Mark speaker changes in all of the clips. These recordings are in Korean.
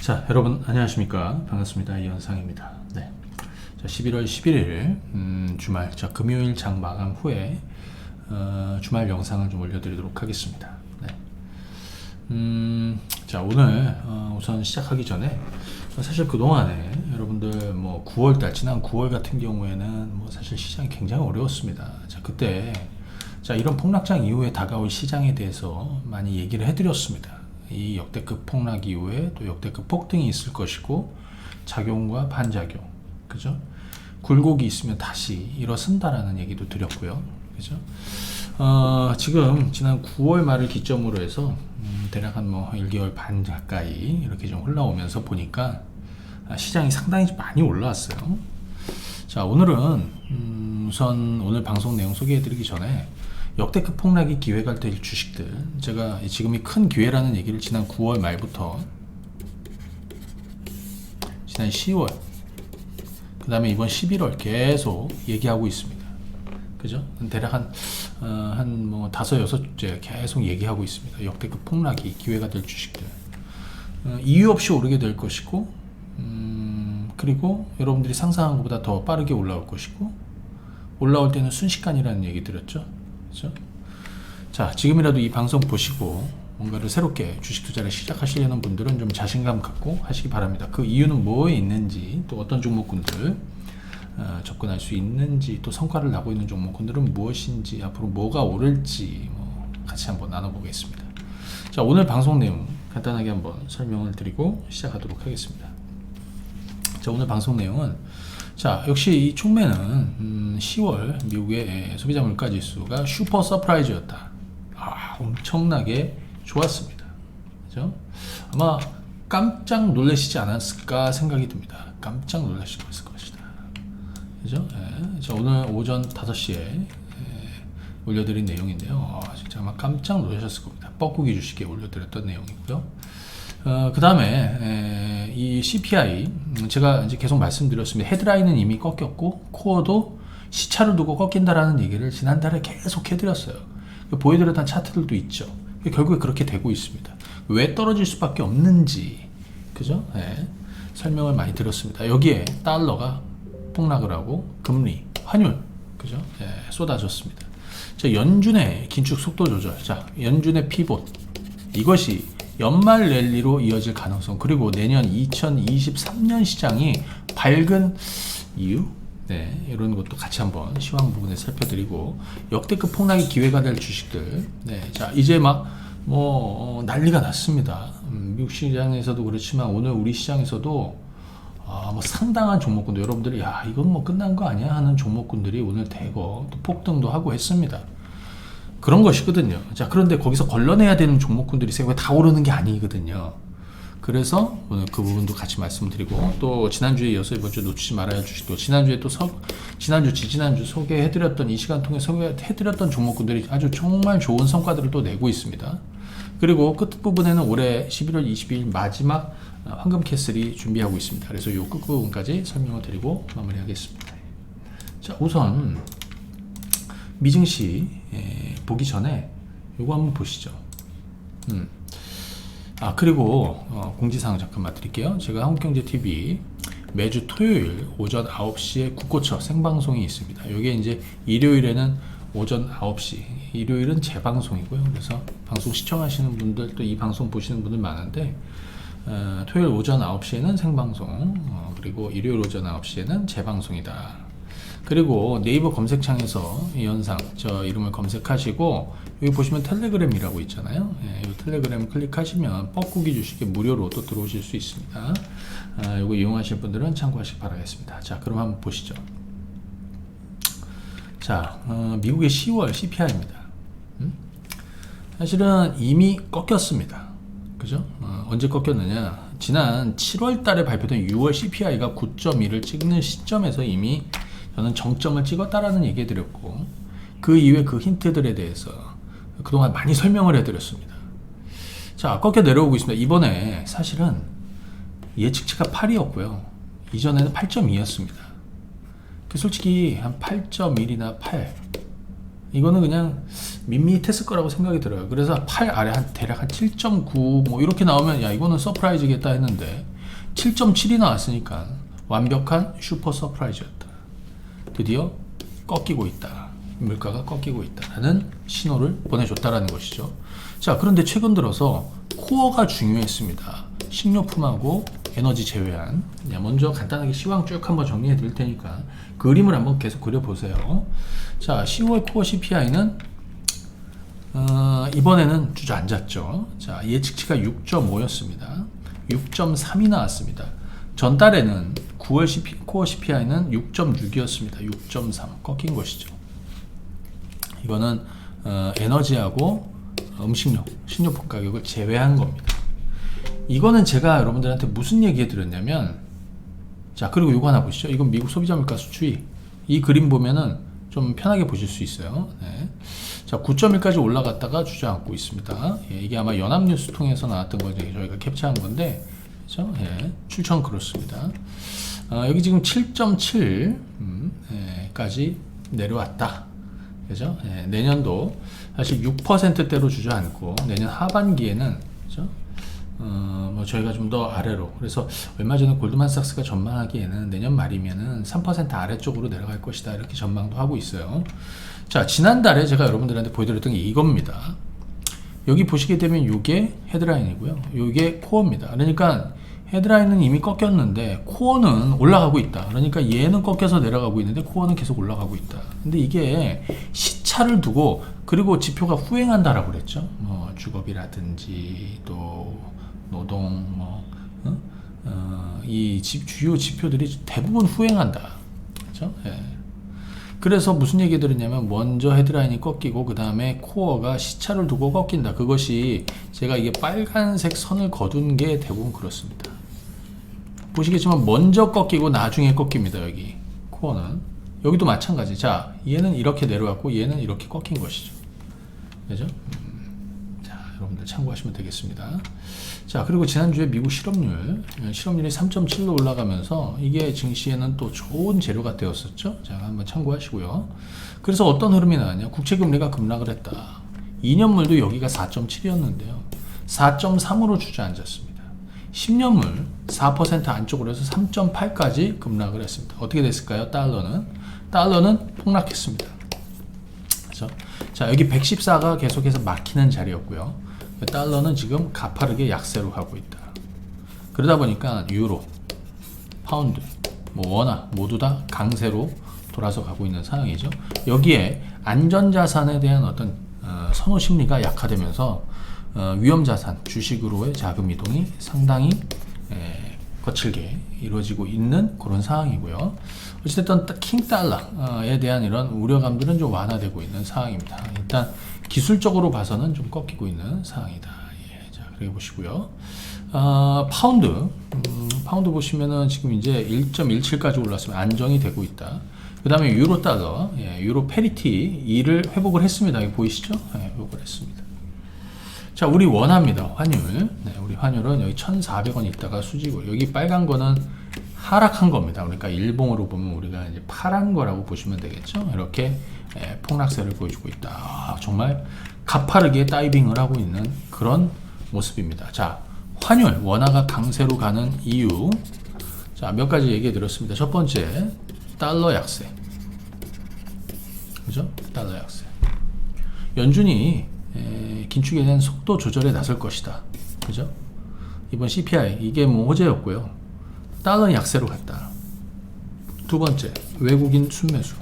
Speaker 1: 자, 여러분 안녕하십니까? 반갑습니다. 이현상입니다. 네. 자, 11월 11일 주말, 자, 금요일 장 마감 후에 주말 영상을 좀 올려드리도록 하겠습니다. 네. 자, 오늘 우선 시작하기 전에 사실 그동안에 여러분들 뭐 9월달, 지난 9월 같은 경우에는 뭐 사실 시장이 굉장히 어려웠습니다. 자, 그때 자, 이런 폭락장 이후에 다가올 시장에 대해서 많이 얘기를 해드렸습니다. 이 역대급 폭락 이후에 또 역대급 폭등이 있을 것이고 작용과 반작용, 그죠? 굴곡이 있으면 다시 일어선다라는 얘기도 드렸고요, 그죠? 지금 지난 9월 말을 기점으로 해서 대략 한 뭐 1개월 반 가까이 이렇게 좀 흘러오면서 보니까 시장이 상당히 많이 올라왔어요. 자, 오늘은 우선 오늘 방송 내용 소개해드리기 전에 역대급 폭락이 기회가 될 주식들, 제가 지금이 큰 기회라는 얘기를 지난 9월 말부터 지난 10월 그 다음에 이번 11월 계속 얘기하고 있습니다. 그죠? 대략 한 뭐 5-6째 계속 얘기하고 있습니다. 역대급 폭락이 기회가 될 주식들, 이유 없이 오르게 될 것이고, 그리고 여러분들이 상상한 것보다 더 빠르게 올라올 것이고, 올라올 때는 순식간이라는 얘기 드렸죠. 그렇죠? 자, 지금이라도 이 방송 보시고 뭔가를 새롭게 주식 투자를 시작하시려는 분들은 좀 자신감 갖고 하시기 바랍니다. 그 이유는 뭐에 있는지, 또 어떤 종목군들 접근할 수 있는지, 또 성과를 나고 있는 종목군들은 무엇인지, 앞으로 뭐가 오를지 뭐 같이 한번 나눠보겠습니다. 자, 오늘 방송 내용 간단하게 한번 설명을 드리고 시작하도록 하겠습니다. 자, 오늘 방송 내용은, 자, 역시 이 촉매는 10월 미국의 소비자 물가 지수가 슈퍼 서프라이즈였다. 엄청나게 좋았습니다. 그죠? 아마 깜짝 놀라시지 않았을까 생각이 듭니다. 깜짝 놀라시고 있을 것이다. 그죠? 예. 자, 오늘 오전 5시에 올려드린 내용인데요. 진짜 아마 깜짝 놀라셨을 겁니다. 뻐꾸기 주식에 올려드렸던 내용이고요. 그 다음에 이 CPI, 제가 이제 계속 말씀드렸습니다. 헤드라인은 이미 꺾였고 코어도 시차를 두고 꺾인다라는 얘기를 지난달에 계속 해드렸어요. 보여드렸던 차트들도 있죠. 결국에 그렇게 되고 있습니다. 왜 떨어질 수밖에 없는지, 그죠? 네, 설명을 많이 드렸습니다. 여기에 달러가 폭락을 하고 금리, 환율, 그죠? 네, 쏟아졌습니다. 자, 연준의 긴축 속도 조절, 자, 연준의 피봇, 이것이 연말 랠리로 이어질 가능성, 그리고 내년 2023년 시장이 밝은 이유, 네, 이런 것도 같이 한번 시황 부분에 살펴드리고, 역대급 폭락의 기회가 될 주식들, 네, 자, 이제 막 난리가 났습니다. 미국 시장에서도 그렇지만 오늘 우리 시장에서도 뭐 상당한 종목군들, 여러분들이 야, 이건 뭐 끝난 거 아니야 하는 종목군들이 오늘 대거 또 폭등도 하고 했습니다. 그런 것이거든요. 자, 그런데 거기서 걸러내야 되는 종목군들이 세고 다 오르는 게 아니거든요. 그래서 오늘 그 부분도 같이 말씀드리고, 또 지난주에 이어서 이번 주 놓치지 말아야 할 주식도, 지난주에 또 지난주 소개해드렸던, 이 시간 통해 소개해드렸던 종목군들이 아주 정말 좋은 성과들을 또 내고 있습니다. 그리고 끝부분에는 올해 11월 22일 마지막 황금 캐슬이 준비하고 있습니다. 그래서 이 끝부분까지 설명을 드리고 마무리하겠습니다. 자, 우선 미증시 보기 전에 이거 한번 보시죠. 그리고 공지사항 잠깐만 드릴게요. 제가 한국경제TV 매주 토요일 오전 9시에 국고처 생방송이 있습니다. 이게 이제 일요일에는 오전 9시, 일요일은 재방송이고요. 그래서 방송 시청하시는 분들, 또 이 방송 보시는 분들 많은데, 토요일 오전 9시에는 생방송, 그리고 일요일 오전 9시에는 재방송이다. 그리고 네이버 검색창에서 이현상 저 이름을 검색하시고, 여기 보시면 텔레그램이라고 있잖아요. 이 텔레그램 클릭하시면 뻐꾸기 주식에 무료로 또 들어오실 수 있습니다. 이거 이용하실 분들은 참고하시기 바라겠습니다. 자, 그럼 한번 보시죠. 자, 미국의 10월 CPI입니다. 사실은 이미 꺾였습니다. 그죠? 언제 꺾였느냐? 지난 7월 달에 발표된 6월 CPI가 9.1을 찍는 시점에서 이미 저는 정점을 찍었다라는 얘기 해드렸고, 그 이후에 그 힌트들에 대해서 그동안 많이 설명을 해드렸습니다. 자, 꺾여 내려오고 있습니다. 이번에 사실은 예측치가 8이었고요. 이전에는 8.2였습니다. 솔직히 한 8.1이나 8, 이거는 그냥 밋밋했을 거라고 생각이 들어요. 그래서 8 아래 한 대략 한 7.9 뭐 이렇게 나오면 야, 이거는 서프라이즈겠다 했는데, 7.7이 나왔으니까 완벽한 슈퍼 서프라이즈였다. 드디어 꺾이고 있다. 물가가 꺾이고 있다라는 신호를 보내줬다라는 것이죠. 자, 그런데 최근 들어서 코어가 중요했습니다. 식료품하고 에너지 제외한. 먼저 간단하게 시황 쭉 한번 정리해 드릴 테니까 그림을 한번 계속 그려보세요. 자, 10월 코어 CPI는 이번에는 주저앉았죠. 자, 예측치가 6.5였습니다. 6.3이 나왔습니다. 전달에는 9월 코어 CPI는 6.6이었습니다. 6.3 꺾인 것이죠. 이거는 에너지하고 음식료, 식료품 가격을 제외한 겁니다. 이거는 제가 여러분들한테 무슨 얘기 해드렸냐면, 자, 그리고 이거 하나 보시죠. 이건 미국 소비자 물가 수추위. 이 그림 보면은 좀 편하게 보실 수 있어요. 네. 자, 9.1까지 올라갔다가 주저앉고 있습니다. 예, 이게 아마 연합뉴스 통해서 나왔던 거 저희가 캡처한 건데, 그렇죠? 예, 출처는 그렇습니다. 여기 지금 7.7까지 내려왔다. 그죠? 예, 내년도 사실 6%대로 주저앉고 내년 하반기에는, 그죠? 뭐 저희가 좀 더 아래로, 그래서 얼마 전에 골드만삭스가 전망하기에는 내년 말이면은 3% 아래쪽으로 내려갈 것이다, 이렇게 전망도 하고 있어요. 자, 지난달에 제가 여러분들한테 보여드렸던 게 이겁니다. 여기 보시게 되면 이게 헤드라인이고요, 이게 코어입니다. 그러니까 헤드라인은 이미 꺾였는데 코어는 올라가고 있다. 그러니까 얘는 꺾여서 내려가고 있는데 코어는 계속 올라가고 있다. 근데 이게 시차를 두고, 그리고 지표가 후행한다라고 그랬죠. 뭐 주거비라든지 또 노동, 이 주요 지표들이 대부분 후행한다. 그렇죠? 예. 그래서 무슨 얘기 들었냐면, 먼저 헤드라인이 꺾이고 그 다음에 코어가 시차를 두고 꺾인다. 그것이 제가 이게 빨간색 선을 거둔 게 대부분 그렇습니다. 보시겠지만 먼저 꺾이고 나중에 꺾입니다. 여기 코어는. 여기도 마찬가지. 자, 얘는 이렇게 내려왔고 얘는 이렇게 꺾인 것이죠. 그죠? 자, 여러분들 참고하시면 되겠습니다. 자, 그리고 지난주에 미국 실업률이 3.7로 올라가면서 이게 증시에는 또 좋은 재료가 되었었죠. 자, 한번 참고하시고요. 그래서 어떤 흐름이 나왔냐? 국채금리가 급락을 했다. 2년물도 여기가 4.7이었는데요. 4.3으로 주저앉았습니다. 10년물 4% 안쪽으로 해서 3.8까지 급락을 했습니다. 어떻게 됐을까요? 달러는 폭락했습니다. 그렇죠? 자, 여기 114가 계속해서 막히는 자리였고요. 달러는 지금 가파르게 약세로 가고 있다. 그러다 보니까 유로, 파운드, 뭐 원화 모두 다 강세로 돌아서 가고 있는 상황이죠. 여기에 안전자산에 대한 어떤 선호 심리가 약화되면서 위험자산, 주식으로의 자금 이동이 상당히 거칠게 이루어지고 있는 그런 상황이고요. 어쨌든 킹달러에 대한 이런 우려감들은 좀 완화되고 있는 상황입니다. 일단 기술적으로 봐서는 좀 꺾이고 있는 상황이다. 예, 자, 그렇게 보시고요. 파운드 보시면은 지금 이제 1.17까지 올랐으면 안정이 되고 있다. 그 다음에 유로 달러, 유로 페리티 이를 회복을 했습니다. 여기 보이시죠? 회복을 했습니다. 자, 우리 원화입니다. 환율. 우리 환율은 여기 1,400원 있다가 수직으로, 여기 빨간 거는 하락한 겁니다. 그러니까 일봉으로 보면 우리가 이제 파란 거라고 보시면 되겠죠. 이렇게 폭락세를 보여주고 있다. 정말 가파르게 다이빙을 하고 있는 그런 모습입니다. 자, 환율, 원화가 강세로 가는 이유. 자, 몇 가지 얘기해 드렸습니다. 첫 번째, 달러 약세. 그죠? 달러 약세. 연준이 긴축에 대한 속도 조절에 나설 것이다. 그죠? 이번 CPI, 이게 뭐 호재였고요. 달러 약세로 갔다. 두 번째, 외국인 순매수.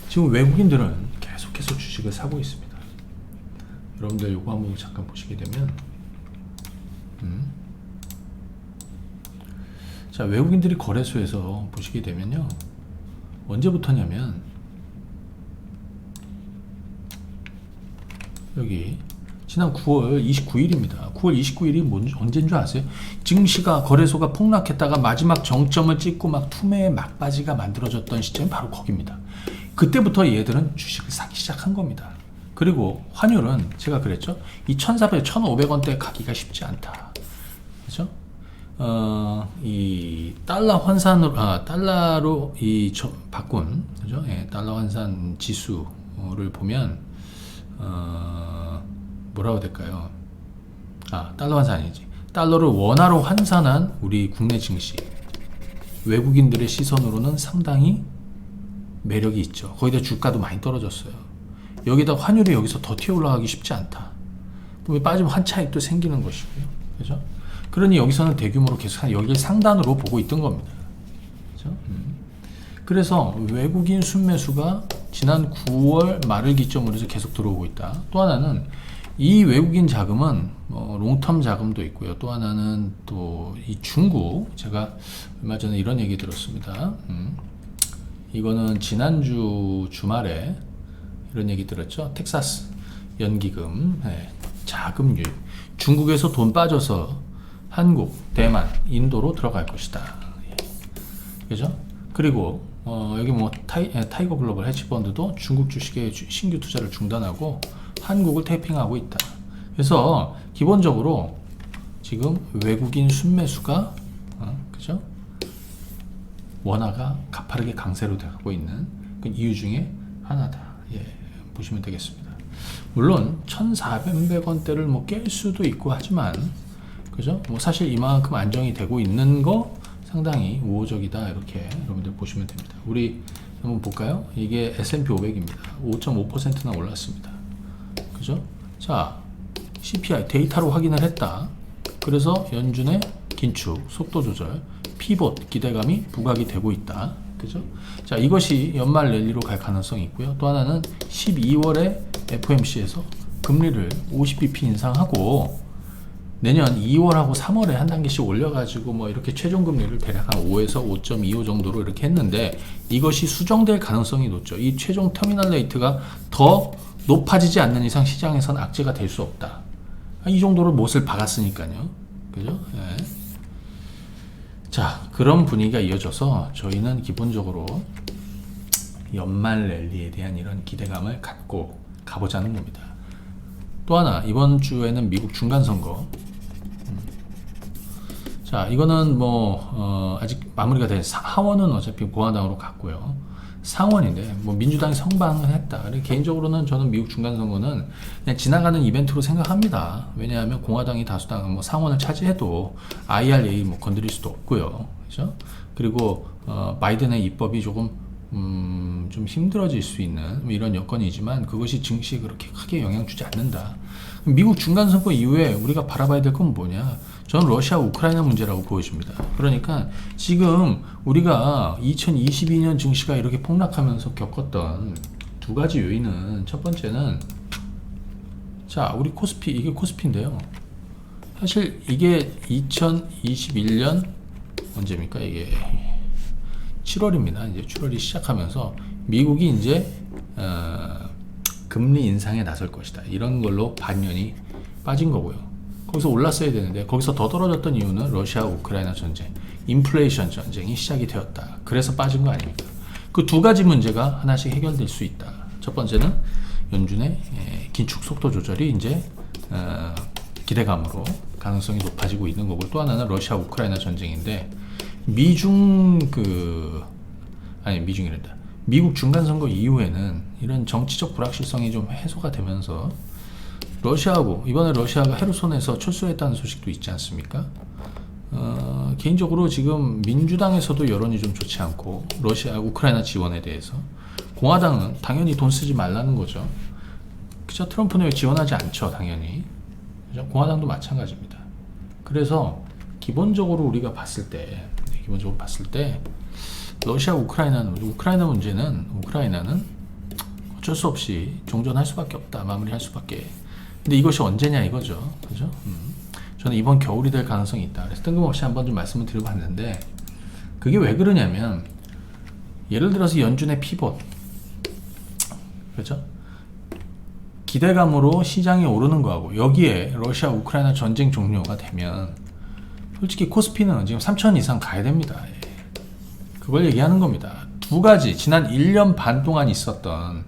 Speaker 1: 지금 외국인들은 계속해서 주식을 사고 있습니다. 여러분들 요거 한번 잠깐 보시게 되면, 자, 외국인들이 거래소에서 보시게 되면요, 언제부터냐면 여기 지난 9월 29일입니다. 9월 29일이 언제인 줄 아세요? 증시가, 거래소가 폭락했다가 마지막 정점을 찍고 막 투매의 막바지가 만들어졌던 시점이 바로 거기입니다. 그때부터 얘들은 주식을 사기 시작한 겁니다. 그리고 환율은 제가 그랬죠. 이 1,400, 1,500원대 가기가 쉽지 않다. 그죠? 이 달러 환산으로, 달러로 바꾼, 그죠? 예, 달러 환산 지수를 보면, 뭐라고 될까요? 달러 환산 아니지. 달러를 원화로 환산한 우리 국내 증시, 외국인들의 시선으로는 상당히 매력이 있죠. 거기다 주가도 많이 떨어졌어요. 여기다 환율이 여기서 더 튀어 올라가기 쉽지 않다. 빠지면 환차익도 생기는 것이고요. 그죠? 그러니 여기서는 대규모로 계속 여기를 상단으로 보고 있던 겁니다. 그죠? 그래서 외국인 순매수가 지난 9월 말을 기점으로 해서 계속 들어오고 있다. 또 하나는 이 외국인 자금은 롱텀 자금도 있고요. 또 하나는 또 이 중국, 제가 얼마 전에 이런 얘기 들었습니다. 이거는 지난주 주말에 이런 얘기 들었죠. 텍사스 연기금, 자금 유입. 중국에서 돈 빠져서 한국, 대만, 인도로 들어갈 것이다. 그죠? 그리고 여기 뭐 타이거 글로벌 헤지펀드도 중국 주식의 신규 투자를 중단하고 한국을 테이핑하고 있다. 그래서 기본적으로 지금 외국인 순매수가 그죠? 원화가 가파르게 강세로 되고 있는 그 이유 중에 하나다. 보시면 되겠습니다. 물론 1,400원대를 뭐 깰 수도 있고 하지만 그죠? 뭐 사실 이만큼 안정이 되고 있는 거 상당히 우호적이다. 이렇게 여러분들 보시면 됩니다. 우리 한번 볼까요? 이게 S&P 500입니다. 5.5%나 올랐습니다. 그죠? 자, CPI 데이터로 확인을 했다. 그래서 연준의 긴축, 속도 조절, 피봇 기대감이 부각이 되고 있다. 그죠? 자, 이것이 연말 랠리로 갈 가능성이 있고요. 또 하나는 12월에 FOMC에서 금리를 50bp 인상하고 내년 2월하고 3월에 한 단계씩 올려가지고 뭐 이렇게 최종 금리를 대략 한 5에서 5.25 정도로 이렇게 했는데 이것이 수정될 가능성이 높죠. 이 최종 터미널 레이트가 더 높아지지 않는 이상 시장에선 악재가 될 수 없다. 이 정도로 못을 박았으니까요. 그죠? 자, 그런 분위기가 이어져서 저희는 기본적으로 연말 랠리에 대한 이런 기대감을 갖고 가보자는 겁니다. 또 하나, 이번 주에는 미국 중간선거. 자, 이거는 뭐 아직 마무리가 된 하원은 어차피 공화당으로 갔고요. 상원인데 뭐 민주당이 성방을 했다. 개인적으로는 저는 미국 중간선거는 그냥 지나가는 이벤트로 생각합니다. 왜냐하면 공화당이 다수당 뭐 상원을 차지해도 IRA 뭐 건드릴 수도 없고요. 그죠? 그리고 바이든의 입법이 조금 좀 힘들어질 수 있는 뭐 이런 여건이지만 그것이 증시에 그렇게 크게 영향 주지 않는다. 미국 중간선거 이후에 우리가 바라봐야 될 건 뭐냐? 저는 러시아 우크라이나 문제라고 보여집니다. 그러니까 지금 우리가 2022년 증시가 이렇게 폭락하면서 겪었던 두 가지 요인은, 첫 번째는 자, 우리 코스피, 이게 코스피인데요. 사실 이게 2021년 언제입니까? 이게 7월입니다. 이제 7월이 시작하면서 미국이 이제 금리 인상에 나설 것이다. 이런 걸로 반년이 빠진 거고요. 거기서 올랐어야 되는데 거기서 더 떨어졌던 이유는 러시아 우크라이나 전쟁, 인플레이션 전쟁이 시작이 되었다. 그래서 빠진 거 아닙니까? 그 두 가지 문제가 하나씩 해결될 수 있다. 첫 번째는 연준의 긴축 속도 조절이 이제 기대감으로 가능성이 높아지고 있는 거고, 또 하나는 러시아 우크라이나 전쟁인데 미국 중간선거 이후에는 이런 정치적 불확실성이 좀 해소가 되면서 이번에 러시아가 헤르손에서 철수했다는 소식도 있지 않습니까? 개인적으로 지금 민주당에서도 여론이 좀 좋지 않고, 러시아 우크라이나 지원에 대해서 공화당은 당연히 돈 쓰지 말라는 거죠. 그죠? 트럼프는 왜 지원하지 않죠, 당연히. 그죠? 공화당도 마찬가지입니다. 그래서 기본적으로 우리가 봤을 때 러시아 우크라이나 문제는 우크라이나는 어쩔 수 없이 종전할 수밖에 없다, 마무리할 수밖에. 근데 이것이 언제냐 이거죠, 그죠? 저는 이번 겨울이 될 가능성이 있다. 그래서 뜬금없이 한번 좀 말씀을 드려봤는데, 그게 왜 그러냐면 예를 들어서 연준의 피봇, 그죠? 기대감으로 시장이 오르는 거하고 여기에 러시아 우크라이나 전쟁 종료가 되면 솔직히 코스피는 지금 3,000 이상 가야 됩니다. 그걸 얘기하는 겁니다. 두 가지, 지난 1년 반 동안 있었던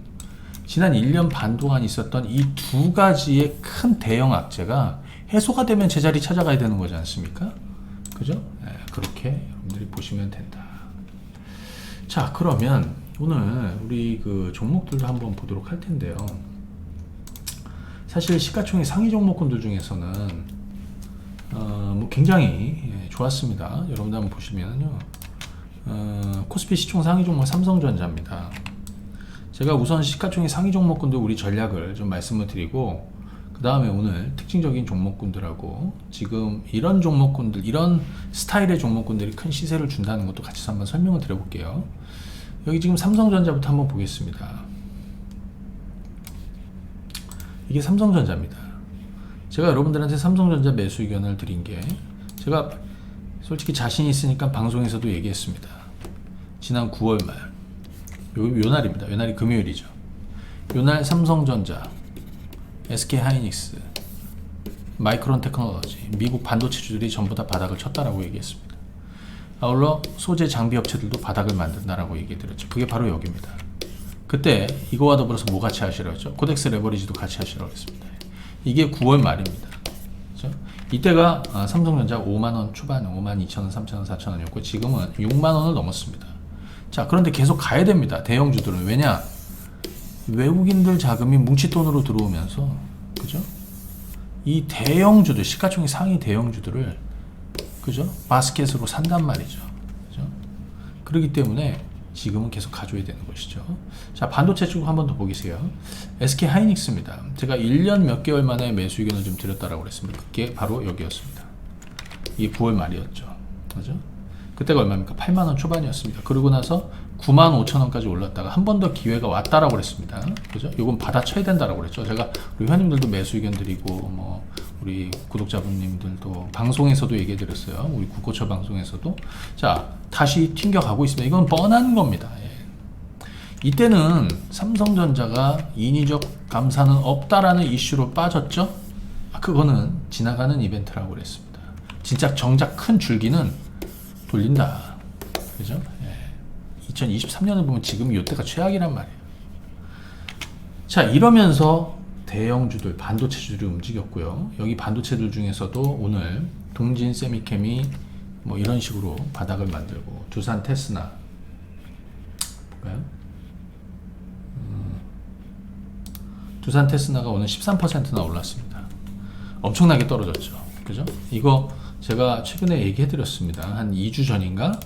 Speaker 1: 이 두 가지의 큰 대형 악재가 해소가 되면 제자리 찾아가야 되는 거지 않습니까? 그죠? 그렇게 여러분들이 보시면 된다. 자, 그러면 오늘 우리 그 종목들도 한번 보도록 할 텐데요. 사실 시가총액 상위 종목군들 중에서는 굉장히 좋았습니다. 여러분들 한번 보시면요. 코스피 시총 상위 종목 삼성전자입니다. 제가 우선 시가총액 상위 종목군들 우리 전략을 좀 말씀을 드리고, 그 다음에 오늘 특징적인 종목군들하고 지금 이런 종목군들, 이런 스타일의 종목군들이 큰 시세를 준다는 것도 같이 한번 설명을 드려볼게요. 여기 지금 삼성전자부터 한번 보겠습니다. 이게 삼성전자입니다. 제가 여러분들한테 삼성전자 매수 의견을 드린 게, 제가 솔직히 자신 있으니까 방송에서도 얘기했습니다. 지난 9월 말, 요 날입니다. 요 날이 금요일이죠. 요 날 삼성전자, SK하이닉스, 마이크론 테크놀로지, 미국 반도체주들이 전부 다 바닥을 쳤다라고 얘기했습니다. 아울러 소재 장비 업체들도 바닥을 만든다라고 얘기해드렸죠. 그게 바로 여기입니다. 그때 이거와 더불어서 뭐 같이 하시라고 했죠? 코덱스 레버리지도 같이 하시라고 했습니다. 이게 9월 말입니다. 그렇죠? 이때가 삼성전자 5만원 초반, 52,000원, 3,000원, 4,000원이었고 지금은 6만원을 넘었습니다. 자, 그런데 계속 가야 됩니다. 대형주들은. 왜냐? 외국인들 자금이 뭉칫돈으로 들어오면서, 그죠? 이 대형주들, 시가총액 상위 대형주들을, 그죠? 바스켓으로 산단 말이죠. 그죠? 그렇기 때문에 지금은 계속 가져야 되는 것이죠. 자, 반도체 쪽 한번 더 보겠어요. SK 하이닉스입니다. 제가 1년 몇 개월 만에 매수 의견을 좀 드렸다라고 그랬습니다. 그게 바로 여기였습니다. 이게 9월 말이었죠. 그죠? 그때가 얼마입니까? 8만원 초반이었습니다. 그러고 나서 95,000원까지 올랐다가 한 번 더 기회가 왔다라고 그랬습니다. 그죠? 요건 받아쳐야 된다라고 그랬죠. 제가 우리 회원님들도 매수 의견 드리고, 뭐, 우리 구독자분님들도 방송에서도 얘기해 드렸어요. 우리 국고처 방송에서도. 자, 다시 튕겨가고 있습니다. 이건 뻔한 겁니다. 예. 이때는 삼성전자가 인위적 감산은 없다라는 이슈로 빠졌죠. 그거는 지나가는 이벤트라고 그랬습니다. 진짜 정작 큰 줄기는 돌린다. 그죠? 예. 2023년을 보면 지금 이때가 최악이란 말이에요. 자, 이러면서 대형주들, 반도체주들이 움직였고요. 여기 반도체들 중에서도 오늘 동진 세미캠이 뭐 이런 식으로 바닥을 만들고, 두산 테스나 볼까요? 두산 테스나가 오늘 13%나 올랐습니다. 엄청나게 떨어졌죠. 그죠? 이거 제가 최근에 얘기해 드렸습니다. 한 2주 전인가?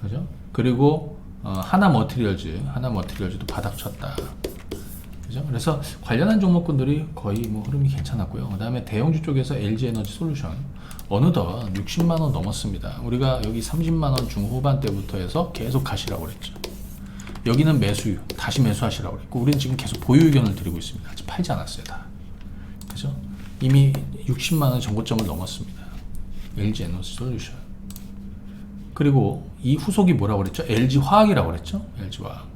Speaker 1: 그죠? 그리고 하나 머티리얼즈도 바닥 쳤다. 그죠? 그래서 관련한 종목군들이 거의 뭐 흐름이 괜찮았고요. 그 다음에 대형주 쪽에서 LG 에너지 솔루션 어느덧 60만원 넘었습니다. 우리가 여기 30만원 중후반 때부터 해서 계속 가시라고 그랬죠. 여기는 매수, 다시 매수하시라고 그랬고, 우리는 지금 계속 보유 의견을 드리고 있습니다. 아직 팔지 않았어요, 다. 그죠? 이미 60만원 전고점을 넘었습니다. LG 에너지 솔루션. 그리고 이 후속이 뭐라고 그랬죠? LG 화학이라고 그랬죠? LG 화학.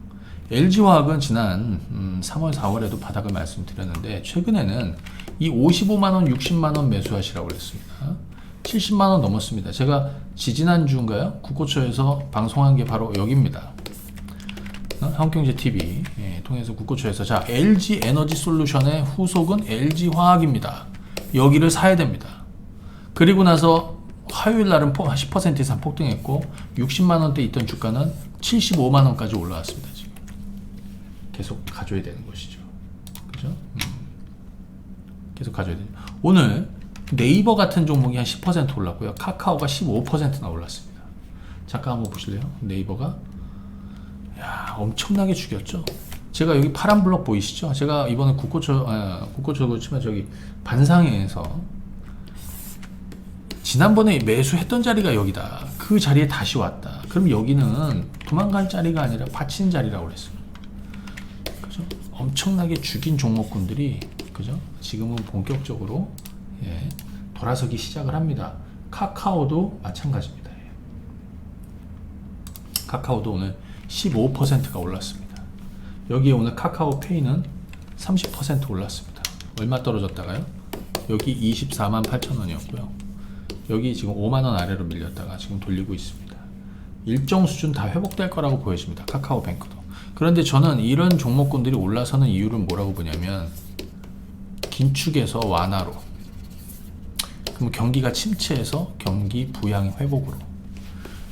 Speaker 1: LG 화학은 지난 3월, 4월에도 바닥을 말씀드렸는데, 최근에는 이 55만원, 60만원 매수하시라고 그랬습니다. 70만원 넘었습니다. 제가 지지난주인가요? 국고처에서 방송한 게 바로 여기입니다. 한국경제TV 통해서 국고처에서, 자, LG 에너지 솔루션의 후속은 LG 화학입니다. 여기를 사야 됩니다. 그리고 나서 화요일 날은 10% 이상 폭등했고 60만원대 있던 주가는 75만원까지 올라왔습니다. 지금 계속 가져야 되는 것이죠. 그죠? 계속 가져야 되죠. 오늘 네이버 같은 종목이 한 10% 올랐고요. 카카오가 15%나 올랐습니다. 잠깐 한번 보실래요? 네이버가 엄청나게 죽였죠. 제가 여기 파란 블럭 보이시죠? 제가 이번에 국고처도 치면 저기 반상회에서 지난번에 매수했던 자리가 여기다. 그 자리에 다시 왔다. 그럼 여기는 도망갈 자리가 아니라 받친 자리라고 그랬어요. 그죠? 엄청나게 죽인 종목군들이, 그죠? 지금은 본격적으로 돌아서기 시작을 합니다. 카카오도 마찬가지입니다. 카카오도 오늘 15%가 올랐습니다. 여기에 오늘 카카오페이는 30% 올랐습니다. 얼마 떨어졌다가요? 여기 24만 8천 원이었고요. 여기 지금 5만원 아래로 밀렸다가 지금 돌리고 있습니다. 일정 수준 다 회복될 거라고 보여집니다. 카카오뱅크도. 그런데 저는 이런 종목군들이 올라서는 이유를 뭐라고 보냐면, 긴축에서 완화로, 그럼 경기가 침체해서 경기 부양 회복으로,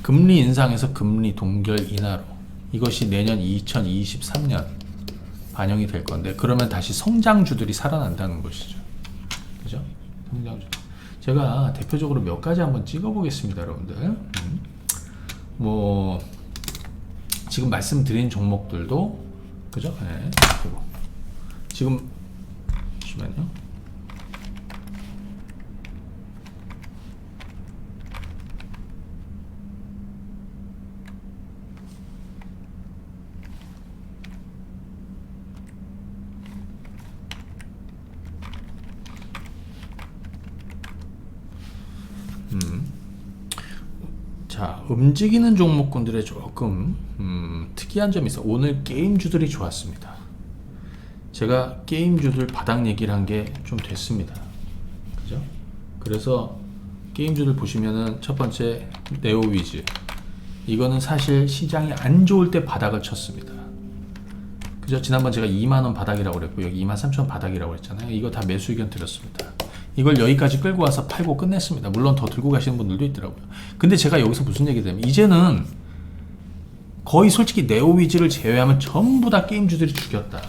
Speaker 1: 금리 인상에서 금리 동결 인하로, 이것이 내년 2023년 반영이 될 건데, 그러면 다시 성장주들이 살아난다는 것이죠. 그죠? 성장주. 제가 대표적으로 몇 가지 한번 찍어 보겠습니다, 여러분들. 뭐 지금 말씀드린 종목들도 그죠? 네. 지금 잠시만요. 자, 움직이는 종목군들의 조금 특이한 점이 있어. 오늘 게임주들이 좋았습니다. 제가 게임주들 바닥 얘기를 한 게 좀 됐습니다. 그죠? 그래서 게임주들 보시면은 첫 번째 네오위즈, 이거는 사실 시장이 안 좋을 때 바닥을 쳤습니다. 그죠? 지난번 제가 2만원 바닥이라고 그랬고 여기 23,000원 바닥이라고 했잖아요. 이거 다 매수 의견 드렸습니다. 이걸 여기까지 끌고 와서 팔고 끝냈습니다. 물론 더 들고 가시는 분들도 있더라고요. 근데 제가 여기서 무슨 얘기 드냐면 이제는 거의 솔직히 네오위즈를 제외하면 전부 다 게임주들이 죽였다.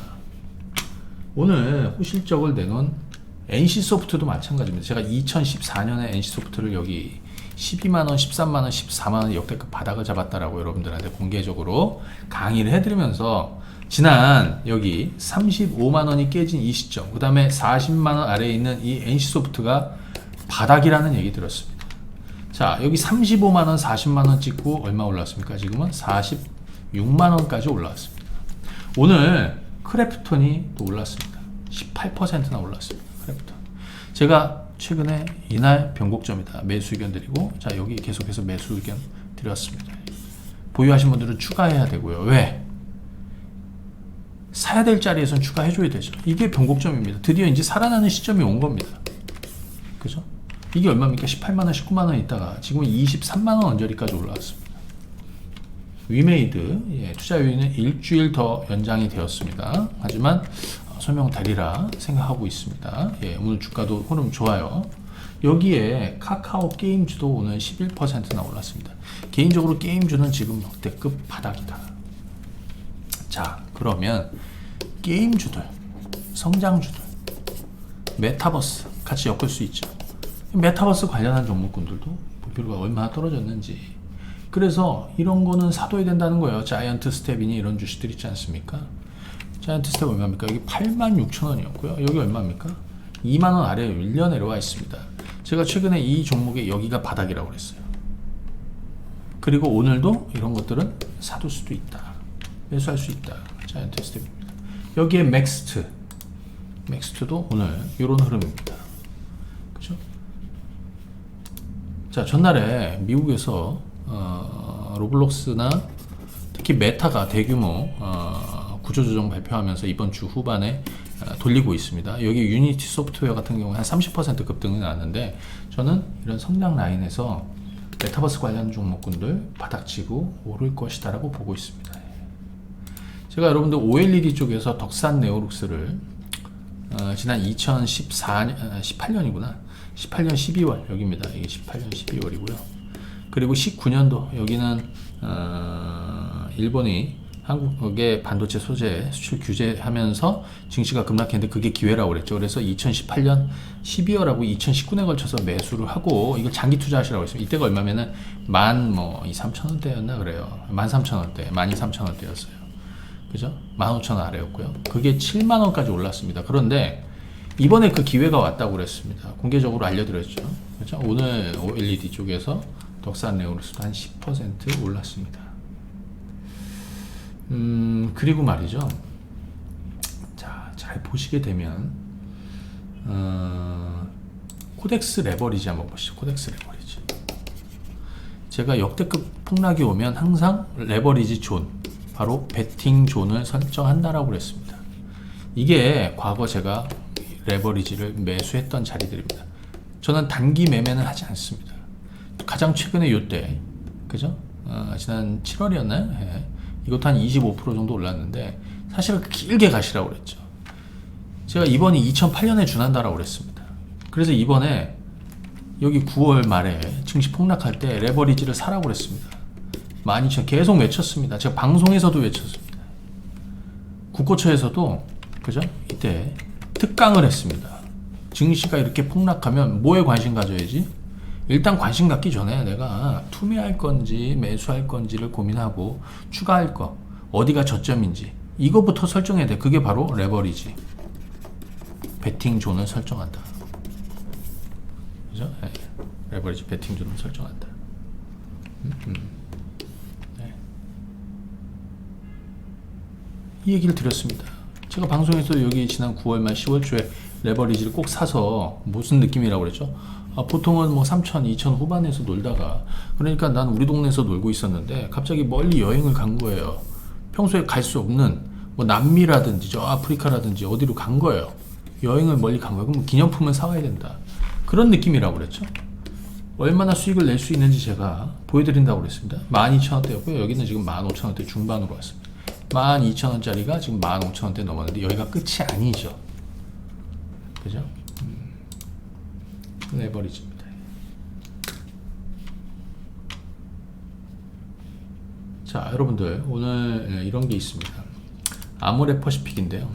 Speaker 1: 오늘 호실적을 내놓은 NC소프트도 마찬가지입니다. 제가 2014년에 NC소프트를 여기 12만원, 13만원, 14만원 역대급 바닥을 잡았다라고 여러분들한테 공개적으로 강의를 해드리면서 지난 여기 35만원이 깨진 이 시점, 그 다음에 40만원 아래에 있는 이 NC소프트가 바닥이라는 얘기 들었습니다. 자, 여기 35만원, 40만원 찍고 얼마 올랐습니까? 지금은 46만원까지 올라왔습니다. 오늘 크래프톤이 또 올랐습니다. 18%나 올랐습니다. 크래프톤. 제가 최근에 이날 변곡점이다 매수 의견 드리고, 자, 여기 계속해서 매수 의견 드렸습니다. 보유하신 분들은 추가해야 되고요. 왜? 사야 될 자리에선 추가해줘야 되죠. 이게 변곡점입니다. 드디어 이제 살아나는 시점이 온 겁니다. 그죠? 이게 얼마입니까? 18만원, 19만원 있다가 지금 23만원 언저리까지 올라왔습니다. 위메이드, 예, 투자 요인은 일주일 더 연장이 되었습니다. 하지만 설명 되리라 생각하고 있습니다. 예, 오늘 주가도 흐름 좋아요. 여기에 카카오 게임주도 오늘 11%나 올랐습니다. 개인적으로 게임주는 지금 역대급 바닥이다. 자, 그러면 게임주들, 성장주들, 메타버스 같이 엮을 수 있죠. 메타버스 관련한 종목군들도 목표가 얼마나 떨어졌는지. 그래서 이런 거는 사둬야 된다는 거예요. 자이언트 스텝이니 이런 주식들 있지 않습니까? 자이언트 스텝 얼마입니까? 여기 86,000원이었고요. 여기 얼마입니까? 2만원 아래에 밀려 내려와 있습니다. 제가 최근에 이 종목에 여기가 바닥이라고 그랬어요. 그리고 오늘도 이런 것들은 사둘 수도 있다. 매수할 수 있다. 자이언트 스텝입니다. 여기에 맥스트도 오늘 이런 흐름입니다. 그죠? 자, 전날에 미국에서 로블록스나 특히 메타가 대규모 구조조정 발표하면서 이번 주 후반에 돌리고 있습니다. 여기 유니티 소프트웨어 같은 경우에 한 30% 급등이 나왔는데, 저는 이런 성장 라인에서 메타버스 관련 종목군들 바닥치고 오를 것이다 라고 보고 있습니다. 제가 여러분들 OLED 쪽에서 덕산 네오룩스를 지난 18년이구나. 18년 12월 여기입니다. 이게 18년 12월이고요. 그리고 19년도 여기는 일본이 한국의 반도체 소재 수출 규제하면서 증시가 급락했는데 그게 기회라고 그랬죠. 그래서 2018년 12월하고 2019년에 걸쳐서 매수를 하고 이걸 장기 투자하시라고 했습니다. 이때가 얼마면은 13,000원대였나 그래요. 13,000원대, 12,300원대였어요. 그죠? 15,000원 아래였고요. 그게 7만원까지 올랐습니다. 그런데 이번에 그 기회가 왔다고 그랬습니다. 공개적으로 알려드렸죠. 그죠? 오늘 OLED 쪽에서 덕산 네오룩스도 한 10% 올랐습니다. 그리고 말이죠. 자, 잘 보시게 되면 코덱스 레버리지 한번 보시죠. 코덱스 레버리지. 제가 역대급 폭락이 오면 항상 레버리지 존, 바로 베팅 존을 설정한다라고 그랬습니다. 이게 과거 제가 레버리지를 매수했던 자리들입니다. 저는 단기 매매는 하지 않습니다. 가장 최근에 요때, 그죠? 지난 7월이었나요? 예. 이것도 한 25% 정도 올랐는데 사실은 길게 가시라고 그랬죠. 제가 이번이 2008년에 준한다라고 그랬습니다. 그래서 이번에 여기 9월 말에 증시 폭락할 때 레버리지를 사라고 그랬습니다. 12,000 계속 외쳤습니다. 제가 방송에서도 외쳤습니다. 국고처에서도, 그죠? 이때 특강을 했습니다. 증시가 이렇게 폭락하면 뭐에 관심 가져야지? 일단 관심 갖기 전에 내가 투매할 건지 매수할 건지를 고민하고 추가할 거 어디가 저점인지 이거부터 설정해야 돼. 그게 바로 레버리지. 베팅 존을 설정한다. 그죠? 네. 레버리지 베팅 존을 설정한다. 네. 이 얘기를 드렸습니다. 제가 방송에서 여기 지난 9월 말 10월 초에 레버리지를 꼭 사서 무슨 느낌이라고 그랬죠? 보통은 뭐 3천, 2천 후반에서 놀다가 그러니까 난 우리 동네에서 놀고 있었는데 갑자기 멀리 여행을 간 거예요. 평소에 갈 수 없는 뭐 남미라든지 저 아프리카라든지 어디로 간 거예요. 여행을 멀리 간 거예요. 그럼 기념품은 사와야 된다. 그런 느낌이라고 그랬죠. 얼마나 수익을 낼 수 있는지 제가 보여드린다고 그랬습니다. 12,000원대였고요. 여기는 지금 15,000원대 중반으로 왔습니다. 12,000원짜리가 지금 15,000원대 넘었는데 여기가 끝이 아니죠. 그죠? 레버리지입니다. 자, 여러분들 오늘 이런 게 있습니다. 아모레 퍼시픽인데요.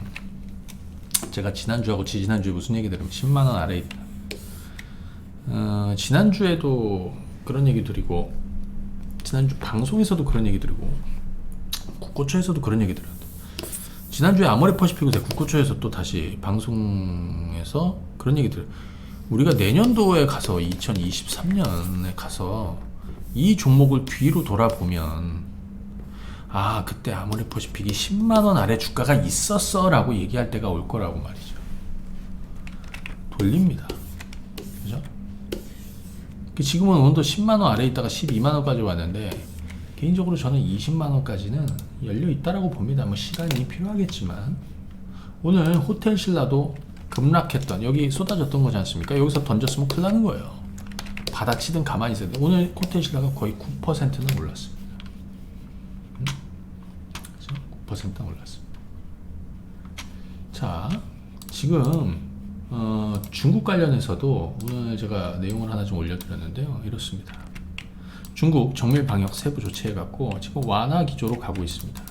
Speaker 1: 제가 지난주하고 지지난주에 무슨 얘기 들으면 10만원 아래에 있다. 지난주에도 그런 얘기 드리고 지난주 방송에서도 그런 얘기 드리고 국고초에서도 그런 얘기 드렸다. 지난주에 아모레 퍼시픽을 제가 국고초에서 또 다시 방송에서 그런 얘기 드려요. 우리가 내년도에 가서 2023년에 가서 이 종목을 뒤로 돌아보면 그때 아모레 퍼시픽이 10만원 아래 주가가 있었어 라고 얘기할 때가 올 거라고 말이죠. 돌립니다. 그죠? 지금은 온도 10만원 아래에 있다가 12만원까지 왔는데 개인적으로 저는 20만원까지는 열려 있다라고 봅니다. 뭐 시간이 필요하겠지만 오늘 호텔 신라도 급락했던 여기 쏟아졌던 거지 않습니까? 여기서 던졌으면 큰일 나는 거예요. 받아치든 가만히 있어야 돼. 오늘 호텔 신라가 거의 9%는 올랐습니다. 9%는 올랐습니다. 자, 지금 중국 관련해서도 오늘 제가 내용을 하나 좀 올려드렸는데요. 이렇습니다. 중국 정밀 방역 세부 조치해갖고 지금 완화 기조로 가고 있습니다.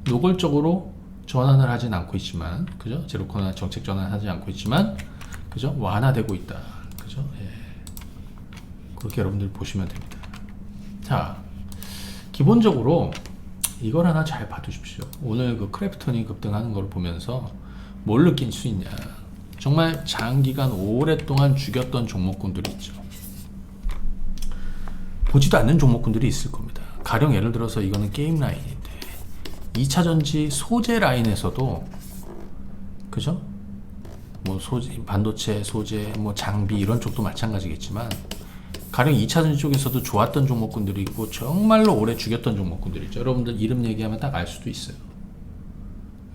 Speaker 1: 노골적으로 전환을 하진 않고 있지만, 그죠? 제로 코로나 정책 전환하지 않고 있지만, 그죠? 완화되고 있다. 그죠? 예. 그렇게 여러분들 보시면 됩니다. 자, 기본적으로 이걸 하나 잘 봐두십시오. 오늘 그 크래프톤이 급등하는 걸 보면서 뭘 느낄 수 있냐? 정말 장기간 오랫동안 죽였던 종목군들이 있죠. 보지도 않는 종목군들이 있을 겁니다. 가령 예를 들어서 이거는 게임 라인인데 2차전지 소재 라인에서도 그죠? 뭐 소재, 반도체, 소재, 뭐 장비 이런 쪽도 마찬가지겠지만 가령 2차전지 쪽에서도 좋았던 종목군들이 있고 정말로 오래 죽였던 종목군들이 있죠. 여러분들 이름 얘기하면 딱 알 수도 있어요.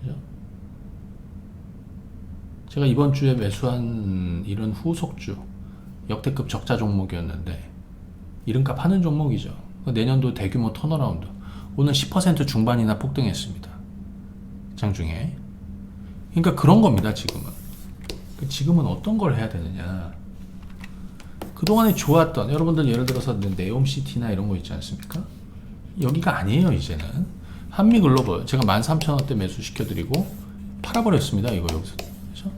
Speaker 1: 그죠? 제가 이번 주에 매수한 이런 후속주 역대급 적자 종목이었는데 이름값 하는 종목이죠. 내년도 대규모 턴어라운드. 오늘 10% 중반이나 폭등했습니다. 장중에. 그러니까 그런 겁니다, 지금은. 지금은 어떤 걸 해야 되느냐. 그동안에 좋았던, 여러분들 예를 들어서 네옴시티나 이런 거 있지 않습니까? 여기가 아니에요, 이제는. 한미글로벌. 제가 13,000원대 매수시켜드리고 팔아버렸습니다, 이거 여기서. 그렇죠?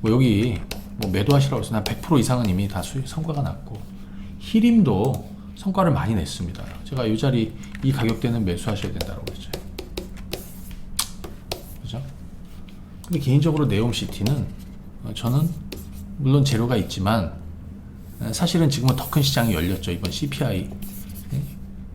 Speaker 1: 뭐 여기 뭐 매도하시라고 해서 한 100% 이상은 이미 다 성과가 났고. 히림도 성과를 많이 냈습니다. 제가 이 자리 이 가격대는 매수하셔야 된다고 그랬죠. 그죠? 근데 개인적으로 네옴시티는 저는 물론 재료가 있지만 사실은 지금은 더 큰 시장이 열렸죠. 이번 CPI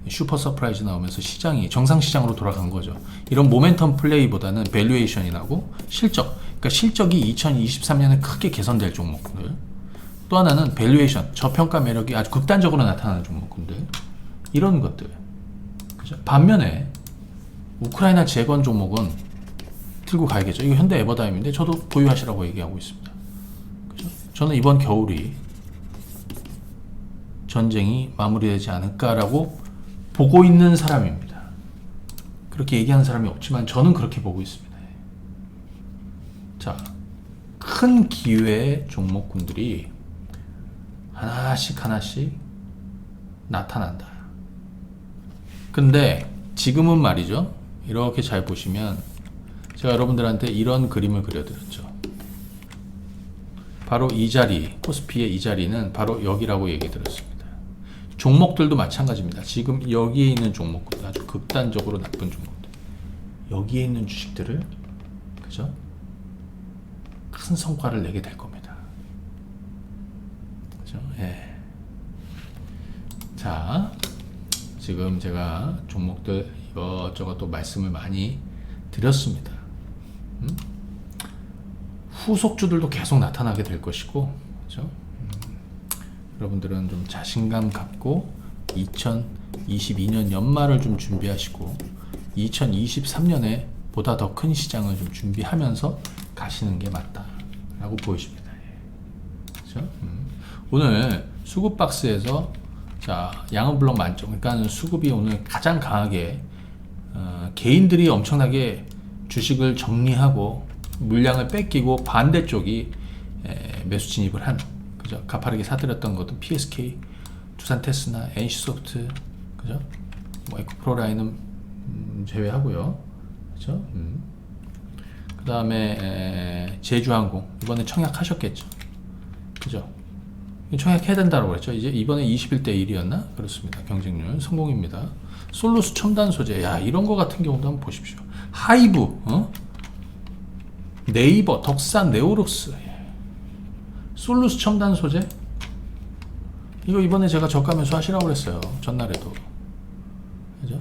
Speaker 1: 슈퍼 서프라이즈 나오면서 시장이 정상 시장으로 돌아간 거죠. 이런 모멘텀 플레이보다는 밸류에이션이 나고 실적, 그러니까 실적이 2023년에 크게 개선될 종목들. 또 하나는 밸류에이션, 저평가 매력이 아주 극단적으로 나타나는 종목군들 이런 것들. 그죠? 반면에 우크라이나 재건 종목은 들고 가야겠죠. 이거 현대 에버다임인데 저도 보유하시라고 얘기하고 있습니다. 그죠? 저는 이번 겨울이 전쟁이 마무리되지 않을까라고 보고 있는 사람입니다. 그렇게 얘기하는 사람이 없지만 저는 그렇게 보고 있습니다. 자, 큰 기회의 종목군들이 하나씩 나타난다. 근데 지금은 말이죠. 이렇게 잘 보시면 제가 여러분들한테 이런 그림을 그려드렸죠. 바로 이 자리, 코스피의 이 자리는 바로 여기라고 얘기 들었습니다. 종목들도 마찬가지입니다. 지금 여기에 있는 종목들, 아주 극단적으로 나쁜 종목들, 여기에 있는 주식들을, 그죠? 큰 성과를 내게 될 겁니다. 그죠? 예. 자, 지금 제가 종목들 이것저것 또 말씀을 많이 드렸습니다. 후속주들도 계속 나타나게 될 것이고, 그죠? 여러분들은 좀 자신감 갖고 2022년 연말을 좀 준비하시고 2023년에 보다 더 큰 시장을 좀 준비하면서 가시는 게 맞다라고 보여집니다. 그죠? 오늘 수급 박스에서 자, 양은 블록 만점. 그러니까 수급이 오늘 가장 강하게 개인들이 엄청나게 주식을 정리하고 물량을 뺏기고 반대쪽이 매수 진입을 한, 그죠? 가파르게 사들였던 것도 PSK, 두산 테스나, NC소프트, 그죠? 뭐 에코프로라인은 제외하고요, 그죠? 그 다음에 제주항공 이번에 청약하셨겠죠, 그죠? 청약해야 된다고 그랬죠. 이제 이번에 21대 1이었나? 그렇습니다. 경쟁률 성공입니다. 솔루스 첨단 소재, 야, 이런 거 같은 경우도 한번 보십시오. 하이브, 네이버, 덕산, 네오룩스, 솔루스 첨단 소재, 이거 이번에 제가 저가 매수하시라고 그랬어요. 전날에도. 그죠?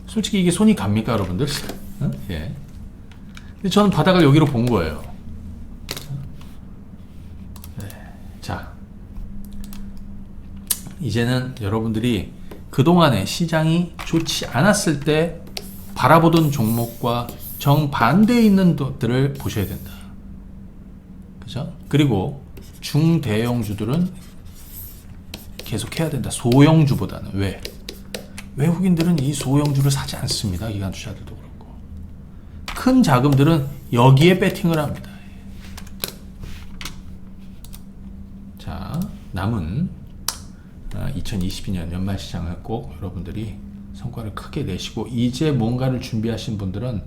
Speaker 1: 솔직히 이게 손이 갑니까, 여러분들? 예. 근데 저는 바닥을 여기로 본 거예요. 네. 자, 이제는 여러분들이 그동안에 시장이 좋지 않았을 때 바라보던 종목과 정반대에 있는 것들을 보셔야 된다. 그죠? 그리고 중대형주들은 계속 해야 된다. 소형주보다는. 왜? 외국인들은 이 소형주를 사지 않습니다. 기관투자들도 그렇고. 큰 자금들은 여기에 배팅을 합니다. 자, 남은 2022년 연말 시장을 꼭 여러분들이 성과를 크게 내시고 이제 뭔가를 준비하신 분들은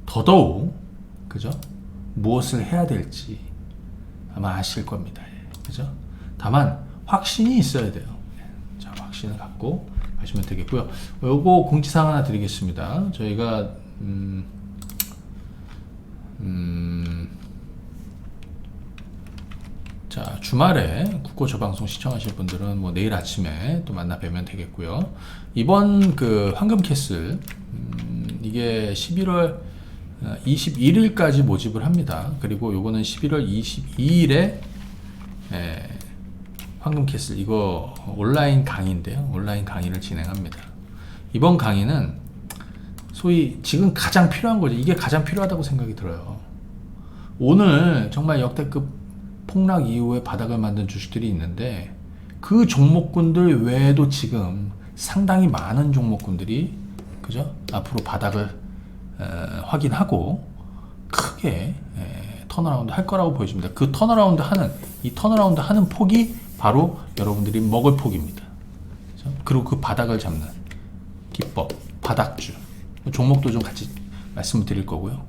Speaker 1: 더더욱, 그죠? 무엇을 해야 될지 아마 아실 겁니다. 그죠? 다만 확신이 있어야 돼요. 자, 확신을 갖고 하시면 되겠고요. 요거 공지사항 하나 드리겠습니다. 저희가 자, 주말에 국고 저 방송 시청하실 분들은 뭐 내일 아침에 또 만나 뵈면 되겠고요. 이번 그 황금캐슬 이게 11월 21일까지 모집을 합니다. 그리고 요거는 11월 22일에 황금캐슬 이거 온라인 강의인데요. 온라인 강의를 진행합니다. 이번 강의는 소위 지금 가장 필요한 거죠. 이게 가장 필요하다고 생각이 들어요. 오늘 정말 역대급 폭락 이후에 바닥을 만든 주식들이 있는데 그 종목군들 외에도 지금 상당히 많은 종목군들이, 그죠? 앞으로 바닥을 확인하고 크게 턴어라운드 할 거라고 보여집니다. 그 턴어라운드 하는 폭이 바로 여러분들이 먹을 폭입니다. 그죠? 그리고 그 바닥을 잡는 기법, 바닥주 종목도 좀 같이 말씀을 드릴 거고요.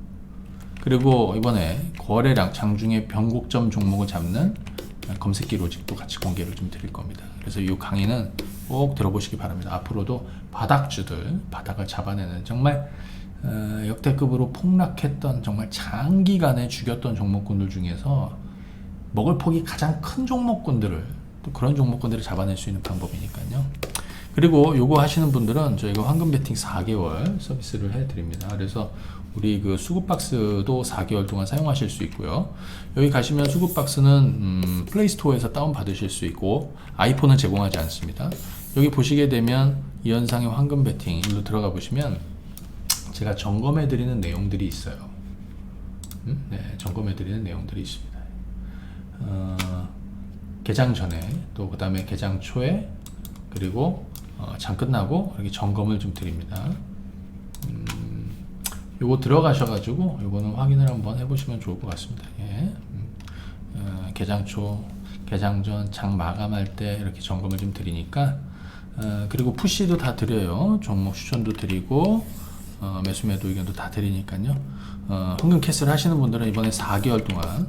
Speaker 1: 그리고 이번에 거래량 장중에 변곡점 종목을 잡는 검색기 로직도 같이 공개를 좀 드릴 겁니다. 그래서 이 강의는 꼭 들어보시기 바랍니다. 앞으로도 바닥주들, 바닥을 잡아내는 정말 역대급으로 폭락했던 정말 장기간에 죽였던 종목군들 중에서 먹을 폭이 가장 큰 종목군들을, 또 그런 종목군들을 잡아낼 수 있는 방법이니까요. 그리고 요거 하시는 분들은 저희가 황금 베팅 4개월 서비스를 해드립니다. 그래서 우리 그 수급박스도 4개월 동안 사용하실 수 있고요. 여기 가시면 수급박스는 플레이스토어에서 다운받으실 수 있고 아이폰은 제공하지 않습니다. 여기 보시게 되면 이현상의 황금 베팅 일로 들어가 보시면 제가 점검해 드리는 내용들이 있어요. 네, 점검해 드리는 내용들이 있습니다. 개장 전에 또 그 다음에 개장 초에 그리고 장 끝나고 이렇게 점검을 좀 드립니다. 요거 들어가셔가지고 요거는 확인을 한번 해보시면 좋을 것 같습니다. 예. 개장 초, 개장 전, 장 마감할 때 이렇게 점검을 좀 드리니까 그리고 푸시도 다 드려요. 종목 추천도 드리고 매수 매도 의견도 다 드리니까요. 황금 캐슬 하시는 분들은 이번에 4개월 동안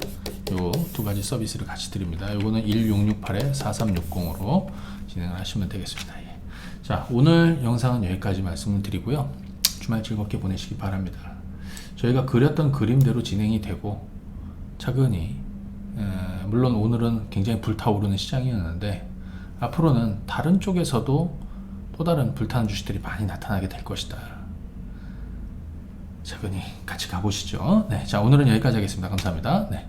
Speaker 1: 요 두 가지 서비스를 같이 드립니다. 요거는 1668-4360으로 진행을 하시면 되겠습니다. 예. 자, 오늘 영상은 여기까지 말씀을 드리고요. 주말 즐겁게 보내시기 바랍니다. 저희가 그렸던 그림대로 진행이 되고 차근히 물론 오늘은 굉장히 불타오르는 시장이었는데 앞으로는 다른 쪽에서도 또 다른 불타는 주식들이 많이 나타나게 될 것이다. 차근히 같이 가보시죠. 네, 자, 오늘은 여기까지 하겠습니다. 감사합니다. 네.